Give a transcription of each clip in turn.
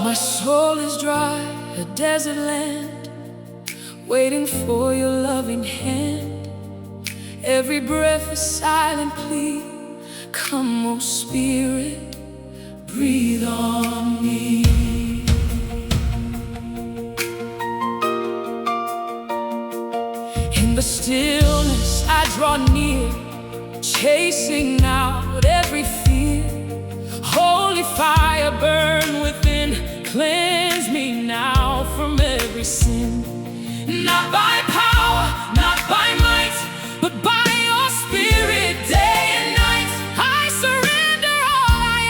My soul is dry, a desert land, waiting for your loving hand. Every breath a silent plea. Come, O Spirit, breathe on me. In the stillness I draw near, chasing out every fear. Holy fire burn within, cleanse me now from every sin. Not by power, not by might, but by your Spirit day and night. I surrender all I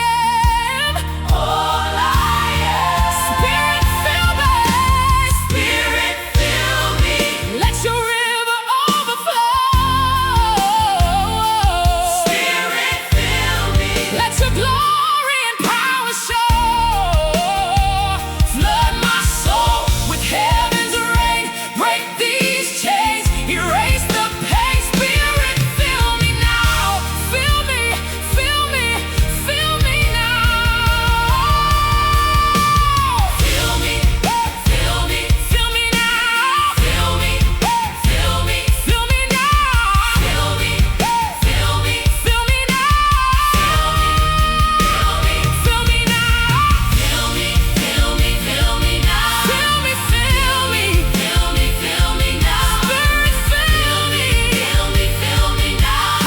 am, all I am. Spirit fill me, Spirit fill me. Let your river overflow. Spirit fill me. Let your glory and power show. Flood my soul with heaven's rain. Break these chains, erase the pain. Spirit fill me now. Fill me, fill me, fill me now. Fill me, fill me, fill me now. Fill me, fill me, fill me now. Fill me, fill me, fill me now. Fill me, fill me now. Fill me, fill me, fill me now. Fill me, fill me, fill me, fill me now. Spirit fill me, fill me, fill me now.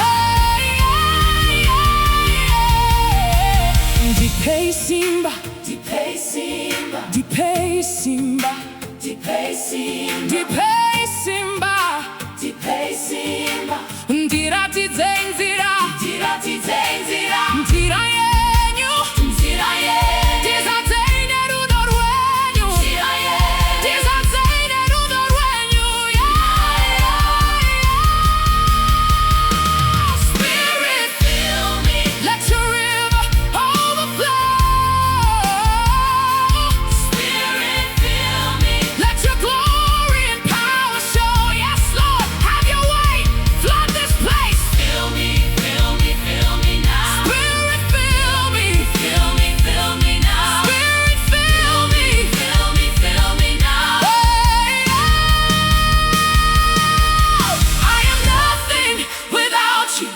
Dipei Simba, Dipei Simba, Dipei Simba, Dipei Simba, Dipei Simba, Dipei Simba. Ndira tizenzira, ndira tizenzira, ndira yenyu, ndira yenyu. Tizateine rudo rwenyu, ndira yenyu. Tizateine rudo rwenyu, Spirit fill me, let your river overflow. Spirit fill me, let your glory and power show. Yes, Lord, have your way, flood this place. Fill me, fill me, fill me now. Spirit fill me, fill me, fill me now. Spirit fill me, fill me, fill me now. I am nothing without you.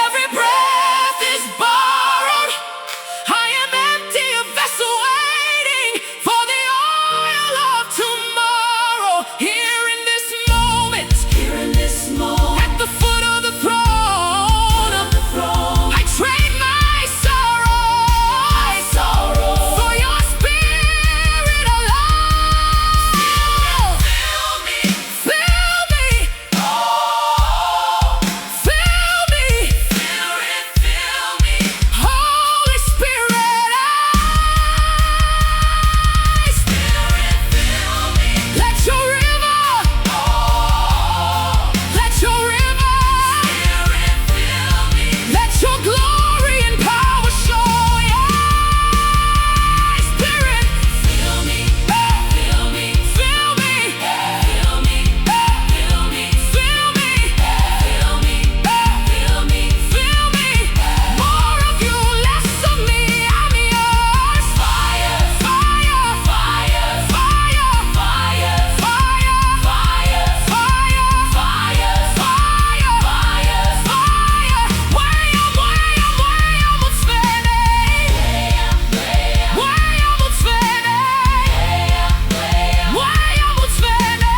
Every breath is borrowed. I am empty, a vessel waiting for the oil of tomorrow. Here in this moment, at the foot of the throne, I trade my sorrow for your Spirit alone. Fill me, fill me, fill me, Spirit fill me. Holy Spirit, Spirit fill me. Let your river, let your river, Spirit fill me. Let your glory and power show. Spirit fill me, fill me, fill me, fill me, fill me, fill me, fill me, fill me, fill me. More of you, less of me. I'm yours. Fire, fire, fire, fire, fire, fire, fire, fire, fire, fire, fire, fire. Wayam utsvene, wayam utsvene, wayam utsvene, wayam utsvene.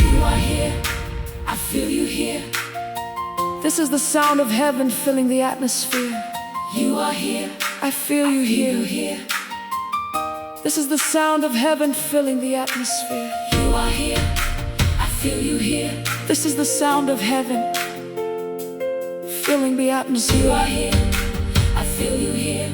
You are here, I feel you here. This is the sound of heaven filling the atmosphere. You are here, I feel you here. This is the sound of heaven filling the atmosphere. You are here, I feel you here. This is the sound of heaven filling the atmosphere. You are here, I feel you here.